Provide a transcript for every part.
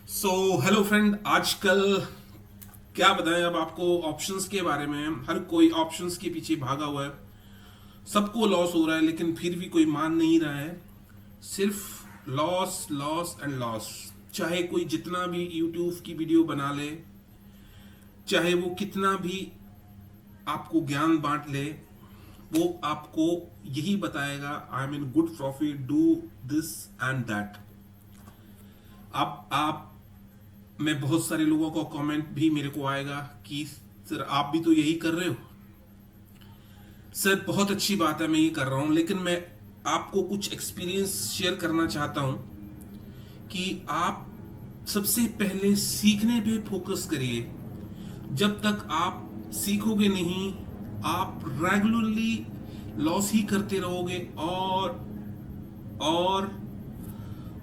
Hello friend, आजकल क्या बताएं अब आपको ऑप्शंस के बारे में। हर कोई ऑप्शंस के पीछे भागा हुआ है। सबको लॉस हो रहा है लेकिन फिर भी कोई मान नहीं रहा है। सिर्फ लॉस लॉस एंड लॉस। चाहे कोई जितना भी यूट्यूब की वीडियो बना ले, चाहे वो कितना भी आपको ज्ञान बांट ले, वो आपको यही बताएगा I am in good profit, do this and that. अब आप मैं बहुत सारे लोगों का कमेंट भी मेरे को आएगा कि सर आप भी तो यही कर रहे हो। सर बहुत अच्छी बात है, मैं ये कर रहा हूं, लेकिन मैं आपको कुछ एक्सपीरियंस शेयर करना चाहता हूं कि आप सबसे पहले सीखने पे फोकस करिए। जब तक आप सीखोगे नहीं, आप रेगुलरली लॉस ही करते रहोगे और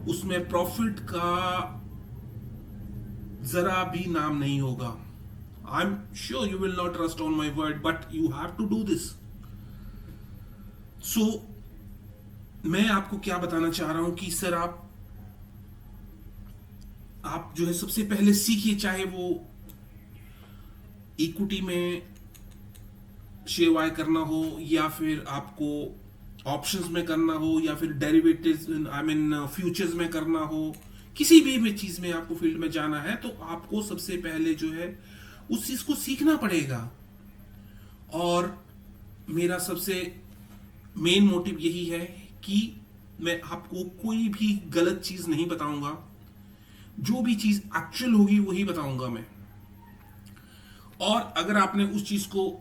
उसमें प्रॉफिट का जरा भी नाम नहीं होगा। I am sure you will not trust on my word, but you have to do this. So मैं आपको क्या बताना चाह रहा हूं कि सर आप जो है सबसे पहले सीखिए, चाहे वो इक्विटी में शेयर बाय करना हो, या फिर आपको ऑप्शंस में करना हो, या फिर डेरिवेटिव्स आई मीन फ्यूचर्स में करना हो। किसी भी चीज में आपको फील्ड में जाना है तो आपको सबसे पहले जो है उस चीज को सीखना पड़ेगा। और मेरा सबसे मेन मोटिव यही है कि मैं आपको कोई भी गलत चीज नहीं बताऊंगा। जो भी चीज एक्चुअल होगी वही बताऊंगा मैं। और अगर आपने उस चीज को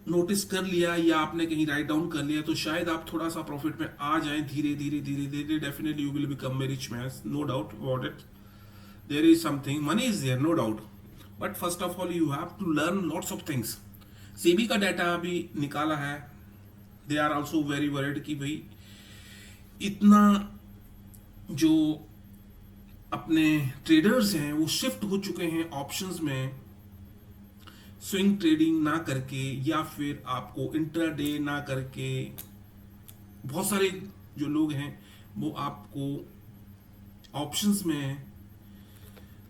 नोटिस कर लिया या आपने कहीं राइट डाउन कर लिया तो शायद आप थोड़ा सा प्रॉफिट में आ जाएं धीरे धीरे धीरे धीरे। Definitely you will become a rich man, no doubt about it. There is something, money is there, no doubt. But first of all you have to learn lots of things. SEBI का data अभी निकाला है, they are also very worried कि भाई इतना जो अपने traders हैं वो शिफ्ट हो चुके हैं ऑप्शंस में, स्विंग ट्रेडिंग ना करके या फिर आपको इंट्राडे ना करके। बहुत सारे जो लोग हैं वो आपको ऑप्शंस में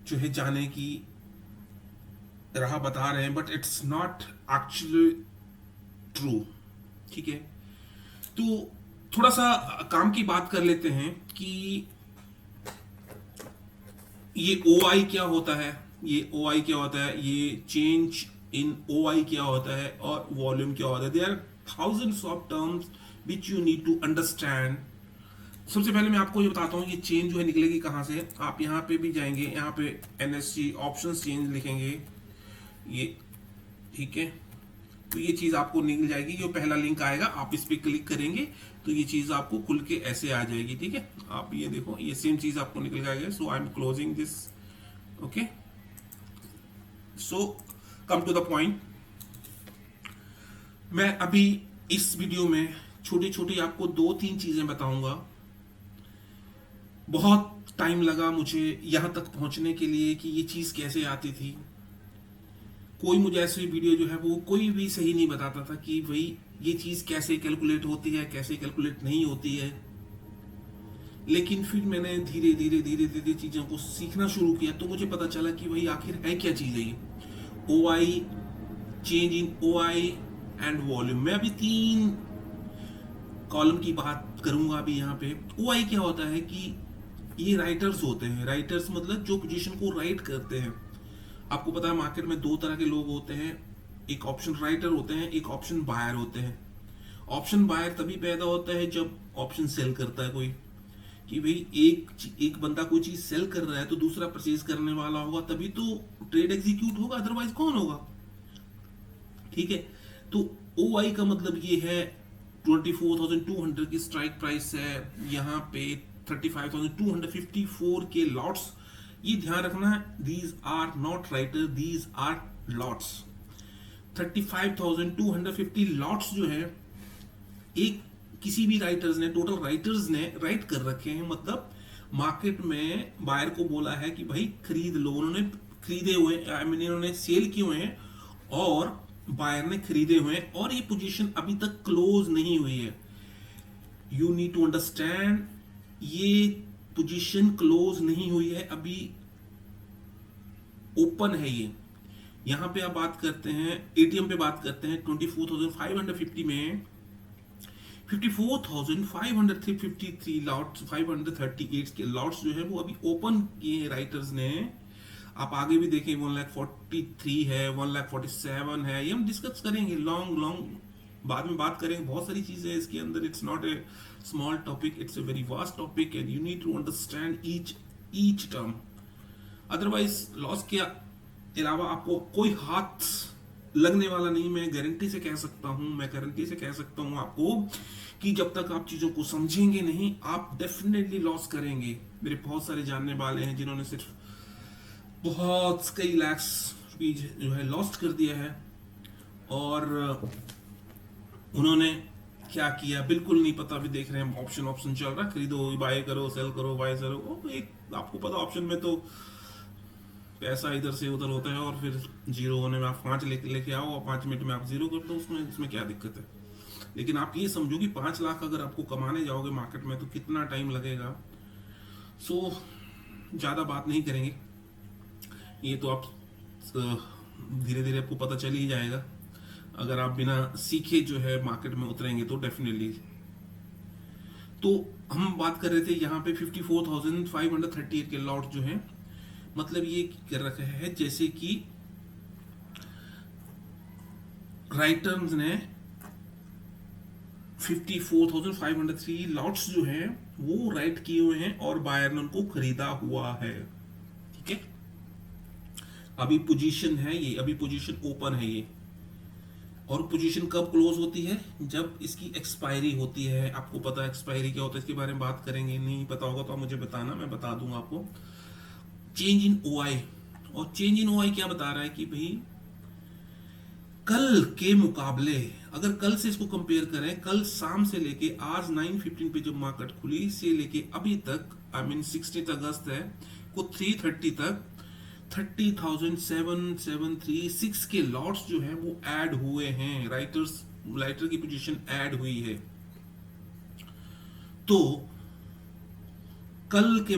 जो है जाने की राह बता रहे हैं, but it's not actually true. ठीक है, तो थोड़ा सा काम की बात कर लेते हैं कि ये ओ आई क्या होता है। ये ओ आई क्या होता है, ये चेंज इन ओ आई क्या होता है, और वॉल्यूम क्या होता है। There are thousands of terms which you need to understand. सबसे पहले मैं आपको ये बताता हूँ ये चेंज जो है निकलेगी कहाँ से। आप यहाँ पे भी जाएंगे, यहाँ पे एनएससी ऑप्शन चेंज लिखेंगे ये, ठीक है। तो ये चीज आपको निकल जाएगी, जो पहला लिंक आएगा आप इस पे क्लिक करेंगे तो ये चीज आपको खुल के ऐसे आ जाएगी। ठीक है, आप ये देखो ये सेम चीज आपको निकल जाएगा। So I am closing this, okay. So come to the point, मैं अभी इस वीडियो में छोटी छोटी आपको दो तीन चीजें बताऊंगा। बहुत टाइम लगा मुझे यहां तक पहुंचने के लिए कि ये चीज कैसे आती थी। कोई मुझे ऐसी वीडियो जो है वो कोई भी सही नहीं बताता था कि भाई ये चीज कैसे कैलकुलेट होती है, कैसे कैलकुलेट नहीं होती है। लेकिन फिर मैंने धीरे धीरे धीरे धीरे चीजों को सीखना शुरू किया तो मुझे पता चला कि भाई आखिर है क्या चीज है ये O I, change in O I and volume. मैं अभी तीन कॉलम की बात करूंगा अभी यहाँ पे। ओ आई क्या होता है कि ये राइटर्स होते हैं। राइटर्स मतलब जो पोजीशन को राइट करते हैं। आपको पता है मार्केट में दो तरह के लोग होते हैं, एक ऑप्शन राइटर होते हैं, एक ऑप्शन बायर होते हैं। ऑप्शन बायर तभी पैदा होता है जब ऑप्शन सेल करता है कोई, कि भाई एक बंदा कोई चीज सेल कर रहा है तो दूसरा परचेज करने वाला होगा तभी तो ट्रेड एग्जीक्यूट होगा, अदरवाइज कौन होगा। ठीक है, तो ओ आई का मतलब ये है 24,200 की स्ट्राइक प्राइस है, यहाँ पे 35,254 के लॉट्स। ये ध्यान रखना, these are not writer, these are lots. 35,250 lots जो है एक किसी भी राइटर्स ने, टोटल राइटर्स ने राइट कर रखे हैं। मतलब मार्केट में बायर को बोला है कि भाई खरीद लो, उन्होंने खरीदे हुए आई मीन इन्होंने सेल किए हुए हैं और बायर ने खरीदे हुए हैं, और ये पोजीशन अभी तक क्लोज नहीं हुई है। यू नीड टू अंडरस्टैंड, ये पोजीशन क्लोज नहीं हुई है, अभी ओपन है ये। यहाँ पे आप बात करते हैं एटीएम पे बात करते हैं 24,550 में 54,553 लॉट्स 538 के लॉट्स जो है वो अभी ओपन किए हैं राइटर्स ने। आप आगे भी देखें 1,43 है, 1,47 है, ये हम डिस्कस करेंगे लॉन्ग लॉन्ग बाद में बात करेंगे। बहुत सारी चीजें हैं इसके अंदर, it's not a small topic, it's a very vast topic and you need to understand each term. Otherwise loss के अलावा आपको कोई हाथ लगने वाला नहीं। मैं गारंटी से कह सकता हूं आपको कि जब तक आप चीजों को समझेंगे नहीं आप डेफिनेटली लॉस करेंगे। मेरे बहुत सारे जानने वाले हैं जिन्होंने सिर्फ बहुत कई लाख्स रुपीज जो है लॉस्ट कर दिया है, और उन्होंने क्या किया बिल्कुल नहीं पता। भी देख रहे हैं ऑप्शन चल रहा है, खरीदो बाय करो सेल करो बाय करो, एक आपको पता ऑप्शन में तो पैसा इधर से उधर होता है और फिर जीरो होने में आप 5 लेके आओ और 5 मिनट में आप जीरो कर दो, उसमें क्या दिक्कत है। लेकिन आप ये समझो कि 5 लाख अगर आपको कमाने जाओगे मार्केट में तो कितना टाइम लगेगा। सो ज्यादा बात नहीं करेंगे, ये तो आप धीरे धीरे आपको पता चल ही जाएगा। अगर आप बिना सीखे जो है मार्केट में उतरेंगे तो डेफिनेटली। तो हम बात कर रहे थे यहाँ पे 54,538 के लॉट जो है, मतलब ये कर रखा है जैसे कि राइटर्स ने 54,503 लॉट्स जो है वो राइट किए हुए हैं और बायर ने उनको खरीदा हुआ है। ठीक है, अभी पोजीशन है ये, अभी पोजीशन ओपन है ये, और पोजीशन कब क्लोज होती है? जब इसकी एक्सपायरी होती है। आपको पता है एक्सपायरी क्या होता है, इसके बारे में बात करेंगे। नहीं पता होगा तो आप मुझे बताना, मैं बता दूंगा आपको। चेंज इन ओआई, और चेंज इन ओआई क्या बता रहा है कि भाई कल के मुकाबले, अगर कल से इसको कंपेयर करें, कल शाम से लेके आज 9:15 पे जब मार्केट खुली से लेके अभी तक, आई मीन 16 अगस्त है को 3:30 तक 30,736 के लॉट्स जो है वो ऐड हुए हैं। राइटर की पोजीशन ऐड हुई है। तो कल के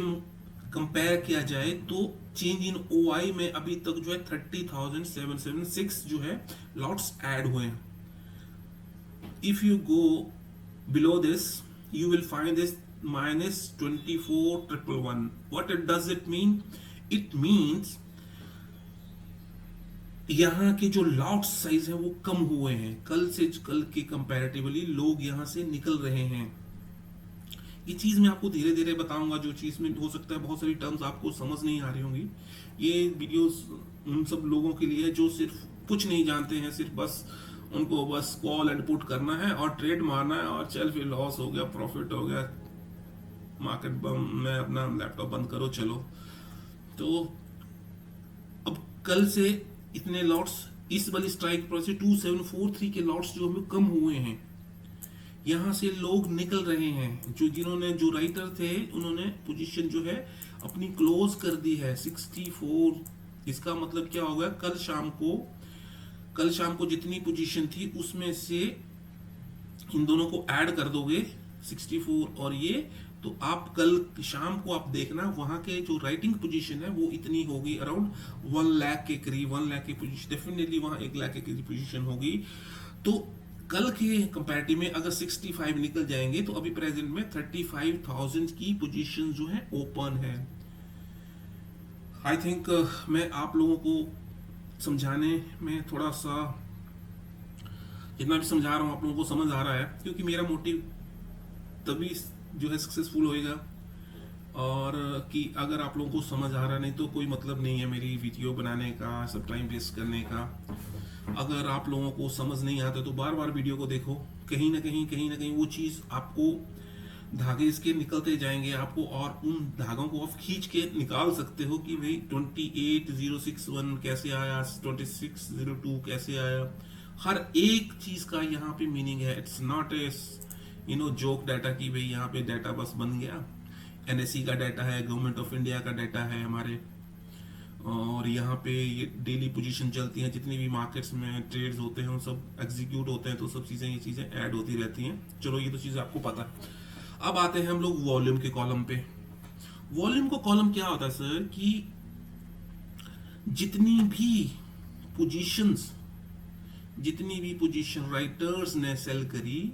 कंपेयर किया जाए तो चेंज इन ओआई में अभी तक जो है 30,776 जो है लॉट्स ऐड हुए हैं। If you go below this you will find this -24,111। What does it mean? It means यहां के जो लॉट साइज है वो कम हुए हैं। कल के कंपैरेटिवली लोग यहां से निकल रहे हैं। ये चीज मैं आपको धीरे धीरे बताऊंगा, जो चीज में हो सकता है बहुत सारी टर्म्स आपको समझ नहीं आ रही होंगी। ये वीडियोस उन सब लोगों के लिए है जो सिर्फ कुछ नहीं जानते हैं, सिर्फ बस उनको बस कॉल एंड पुट करना है और ट्रेड मारना है और चल फिर लॉस हो गया प्रॉफिट हो गया, मार्केट में अपना लैपटॉप बंद करो चलो। तो अब कल से इतने लॉट्स, इस वाली स्ट्राइक प्राइस से 2743 के लॉट्स जो हमें कम हुए हैं, यहां से लोग निकल रहे हैं। जो राइटर थे उन्होंने पोजीशन जो है अपनी क्लोज कर दी है 64। इसका मतलब क्या होगा? कल शाम को जितनी पोजीशन थी उसमें से इन दोनों को ऐड कर दोगे 64 और ये, तो आप कल शाम को आप देखना वहां के जो राइटिंग पोजीशन है वो इतनी होगी, अराउंड 1 लाख के करीब, 1 लाख की पोजीशन, डेफिनेटली वहां 1 लाख के करीब पोजीशन होगी। तो कल के कंपैरेटिव में अगर 65 निकल जाएंगे तो अभी प्रेजेंट में 35,000 की पोजीशन जो है ओपन है। आई थिंक मैं आप लोगों को समझाने में थोड़ा सा, जितना भी समझा रहा हूं आप लोगों को समझ आ रहा है, क्योंकि मेरा मोटिव तभी जो है सक्सेसफुल होएगा, और कि अगर आप लोगों को समझ आ रहा नहीं तो कोई मतलब नहीं है मेरी वीडियो बनाने का, सब टाइम वेस्ट करने का। अगर आप लोगों को समझ नहीं आता तो बार बार वीडियो को देखो, कहीं ना कहीं वो चीज आपको, धागे इसके निकलते जाएंगे आपको, और उन धागों को आप खींच के निकाल सकते हो कि भाई 28,061 कैसे आया, 26,02 कैसे आया। हर एक चीज का यहाँ पे मीनिंग है। It's not a joke data की भाई यहाँ पे डाटा बस बन गया। एनएससी का डाटा है, गवर्नमेंट ऑफ इंडिया का डाटा है हमारे, और यहाँ पे ये डेली पोजीशन चलती हैं, जितनी भी मार्केट्स में ट्रेड्स होते हैं वो सब एग्जीक्यूट होते हैं, तो सब चीजें ये चीजें ऐड होती रहती हैं। चलो ये तो चीज आपको पता है। अब आते हैं हम लोग वॉल्यूम के कॉलम पे। वॉल्यूम को कॉलम क्या होता है सर, कि जितनी भी पोजीशंस, जितनी भी पोजीशन राइटर्स ने सेल करी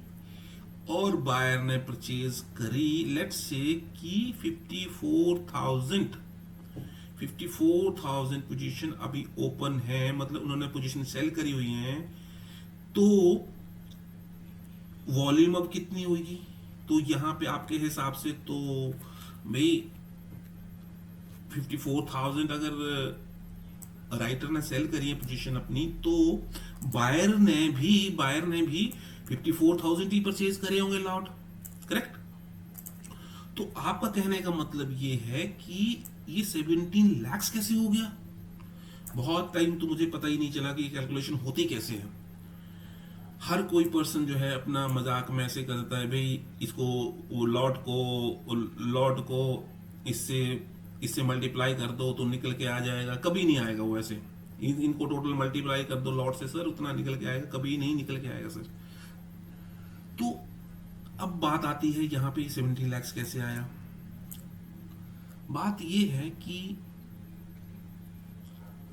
और बायर ने परचेज करी, लेट्स से कि 54,000 पोजीशन अभी ओपन है, मतलब उन्होंने पोजीशन सेल करी हुई है, तो वॉल्यूम अब कितनी होगी? तो यहां पे आपके हिसाब से तो भाई 54,000 अगर राइटर ने सेल करी है पोजीशन अपनी, तो बायर ने भी 54,000 ही परचेज करे होंगे लॉट, करेक्ट? तो आपका कहने का मतलब ये है कि ये 17 लाख कैसे हो गया? बहुत टाइम तो मुझे पता ही नहीं चला कि ये कैलकुलेशन होती कैसे है। हर कोई पर्सन जो है अपना मजाक में ऐसे करता है, भाई इसको वो लॉट को इससे इससे मल्टीप्लाई कर दो तो निकल के आ जाएगा। कभी नहीं आएगा वो ऐसे। इनको टोटल मल्टीप्लाई कर दो लॉट से सर, उतना निकल के आएगा? कभी नहीं निकल के आएगा सर। तो अब बात आती है यहाँ पे 70 लाख कैसे आया। बात ये है कि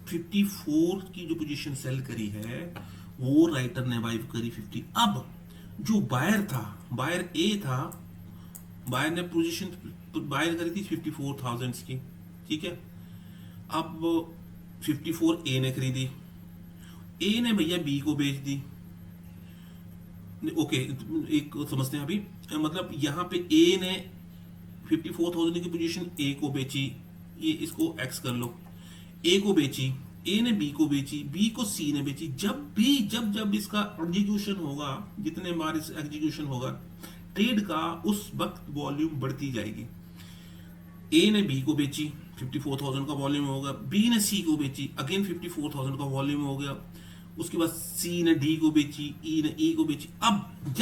54 की जो पोजीशन सेल करी है वो राइटर ने वाइव करी 50। अब जो बायर था, बायर ए था, बायर ने पोजीशन बायर करी थी 54,000 की, ठीक है? अब 54 ए ने खरीदी, ए ने भैया बी को बेच दी। ओके, एक समझते हैं अभी, मतलब यहां पे ए ने 54,000 की पोजीशन ए को बेची, ये इसको एक्स कर लो, ए को बेची, ए ने बी को बेची, बी को सी ने बेची। जब जब इसका एग्जीक्यूशन होगा, जितने बार इस एग्जीक्यूशन होगा ट्रेड का, उस वक्त वॉल्यूम बढ़ती जाएगी। ए ने बी को बेची, 54,000 का वॉल्यूम होगा, बी ने सी को बेची, अगेन 54,000 का वॉल्यूम हो गया। उसके बाद सी ने डी को बेची, ई ने ई को बेची। अब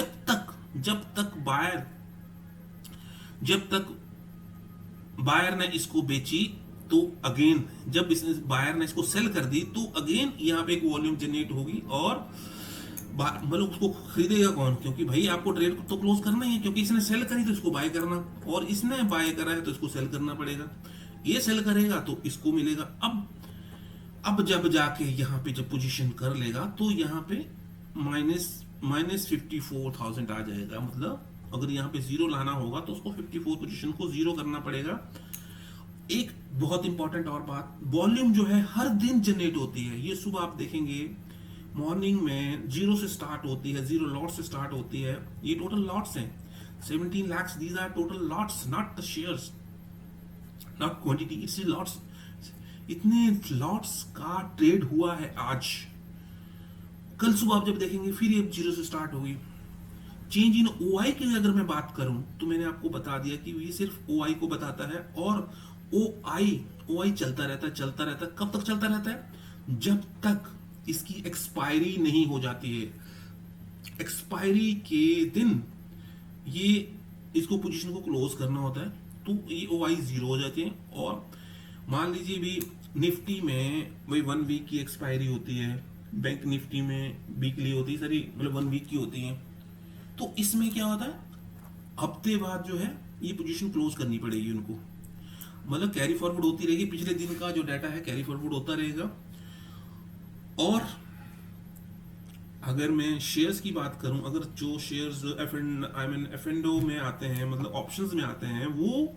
जब तक बायर ने इसको बेची, तो अगेन जब इसने बायर ने इसको सेल कर दी, तो अगेन यहां पे एक वॉल्यूम जनरेट होगी। और मतलब उसको खरीदेगा कौन? क्योंकि भाई आपको ट्रेड तो क्लोज करना ही है, क्योंकि इसने सेल करी तो इसको बाय करना, और इसने बाय करा है तो इसको सेल करना पड़ेगा। ये सेल करेगा तो इसको मिलेगा। अब जब जाके यहाँ पे जब पोजीशन कर लेगा, तो यहाँ पे माइनस 54,000 आ जाएगा। मतलब अगर यहाँ पे जीरो लाना होगा तो उसको 54 पोजीशन को जीरो करना पड़ेगा। एक बहुत इंपॉर्टेंट और बात, वॉल्यूम जो है हर दिन जनरेट होती है। ये सुबह आप देखेंगे मॉर्निंग में जीरो से स्टार्ट होती है, जीरो लॉट से स्टार्ट होती है। ये टोटल लॉट्स हैं 17 lakh. These are total lots, not the shares, not quantity, it's lots. इतने लॉट्स का ट्रेड हुआ है आज। कल सुबह आप जब देखेंगे फिर ये जीरो से स्टार्ट होगी। चेंज इन ओआई की अगर मैं बात करूं, तो मैंने आपको बता दिया कि ये सिर्फ ओआई को बताता है, और ओआई चलता रहता है। कब तक चलता रहता है? जब तक इसकी एक्सपायरी नहीं हो जाती है। एक्सपायरी के दिन ये इसको पोजीशन को क्लोज करना होता है, तो ये ओआई जीरो हो जाती है। और मान लीजिए भी निफ्टी में वही 1 वीक की एक्सपायरी होती है, बैंक निफ्टी में वीकली होती है, सॉरी मतलब 1 वीक की होती है। तो इसमें क्या होता है, हफ्ते बाद जो है ये पोजीशन क्लोज करनी पड़ेगी उनको। मतलब कैरी फॉरवर्ड होती रहेगी, पिछले दिन का जो डाटा है कैरी फॉरवर्ड होता रहेगा। और अगर मैं शेयर्स की बात करूं, अगर जो शेयर्स एफएनडो में आते हैं, मतलब ऑप्शंस में आते हैं, वो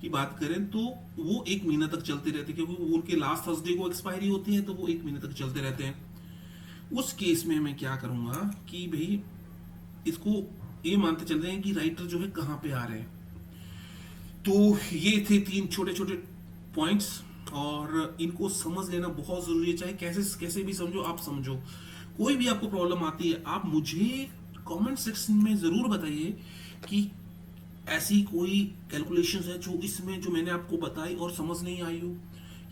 की बात करें तो वो 1 महीना तक चलते रहते हैं, क्योंकि उनके लास्ट थर्सडे को एक्सपायरी होती है, तो वो 1 महीने तक चलते रहते हैं। उस केस में मैं क्या करूंगा कि भाई इसको ये मानते चल रहे हैं कि राइटर जो है कहां पे आ रहे हैं। तो ये थे 3 छोटे छोटे पॉइंट्स, और इनको समझ लेना बहुत जरूरी है। चाहे कैसे कैसे भी समझो, आप समझो। कोई भी आपको प्रॉब्लम आती है, आप मुझे कमेंट सेक्शन में जरूर बताइए कि ऐसी कोई कैलकुलेशंस है जो इसमें जो मैंने आपको बताई और समझ नहीं आई हो,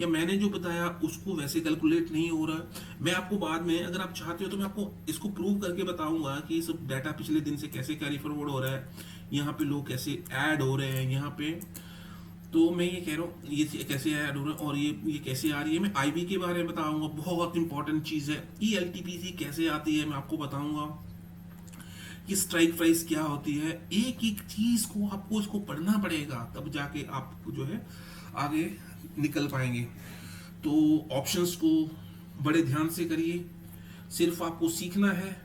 या मैंने जो बताया उसको वैसे कैलकुलेट नहीं हो रहा। मैं आपको बाद में, अगर आप चाहते हो तो मैं आपको इसको प्रूव करके बताऊंगा कि सब डाटा पिछले दिन से कैसे कैरी फॉरवर्ड हो रहा है, यहाँ पे लोग कैसे ऐड हो रहे हैं यहाँ पे। तो मैं ये कह रहा हूँ ये कैसे ऐड हो रहा है, और ये कैसे आ रही है। मैं आईबी के बारे में बताऊंगा, बहुत इंपॉर्टेंट चीज है। ईएलटीपीसी कैसे आती है मैं आपको बताऊंगा। ये स्ट्राइक प्राइस क्या होती है, एक एक चीज को आपको इसको पढ़ना पड़ेगा, तब जाके आप जो है आगे निकल पाएंगे। तो ऑप्शंस को बड़े ध्यान से करिए। सिर्फ आपको सीखना है,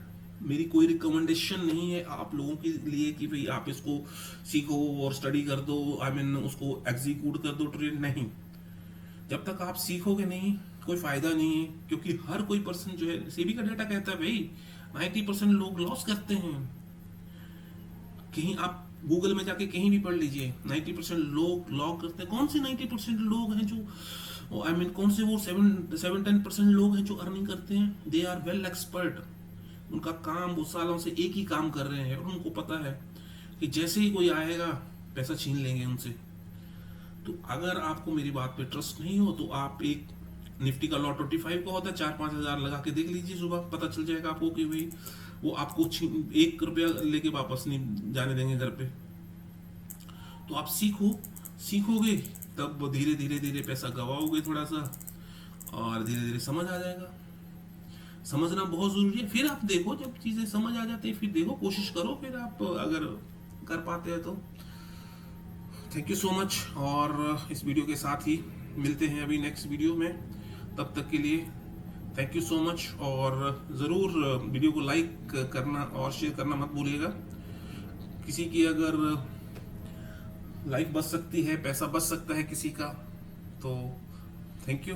मेरी कोई रिकमेंडेशन नहीं है आप लोगों के लिए कि भाई आप इसको सीखो और स्टडी कर दो, आई मीन उसको एग्जीक्यूट कर दो ट्रेन, नहीं। जब तक आप सीखोगे नहीं कोई फायदा नहीं है, क्योंकि हर कोई पर्सन जो है, सेबी का डाटा कहता है भाई 90% लोग लॉस करते हैं। कहीं आप गूगल में जाके कहीं भी पढ़ लीजिए, 90% लोग लॉस करते हैं। कौन से 90% लोग हैं जो, आई मीन कौन से वो 7-10% लोग हैं जो अर्निंग करते हैं? दे आर वेल एक्सपर्ट, उनका काम, वो सालों से एक ही काम कर रहे हैं और उनको पता है कि जैसे ही कोई आएगा पैसा छीन लेंगे उनसे। तो अगर आपको मेरी बात पे ट्रस्ट नहीं हो तो आप एक निफ्टी का लॉट 25 का होता है, 4-5 हजार लगा के देख लीजिए, सुबह पता चल जाएगा आपको कि भाई वो आपको 1 रुपया लेके वापस नहीं जाने देंगे घर पे। तो आप सीखोगे तब धीरे धीरे धीरे पैसा गवाओगे थोड़ा सा, और धीरे धीरे समझ आ जाएगा। समझना बहुत जरूरी है। फिर आप देखो, जब चीजें समझ आ जाती है फिर देखो, कोशिश करो, फिर आप अगर कर पाते हैं तो। थैंक यू सो मच, और इस वीडियो के साथ ही मिलते हैं अभी नेक्स्ट वीडियो में। तब तक के लिए थैंक यू सो मच, और ज़रूर वीडियो को लाइक करना और शेयर करना मत भूलिएगा। किसी की अगर लाइफ बच सकती है, पैसा बच सकता है किसी का, तो थैंक यू।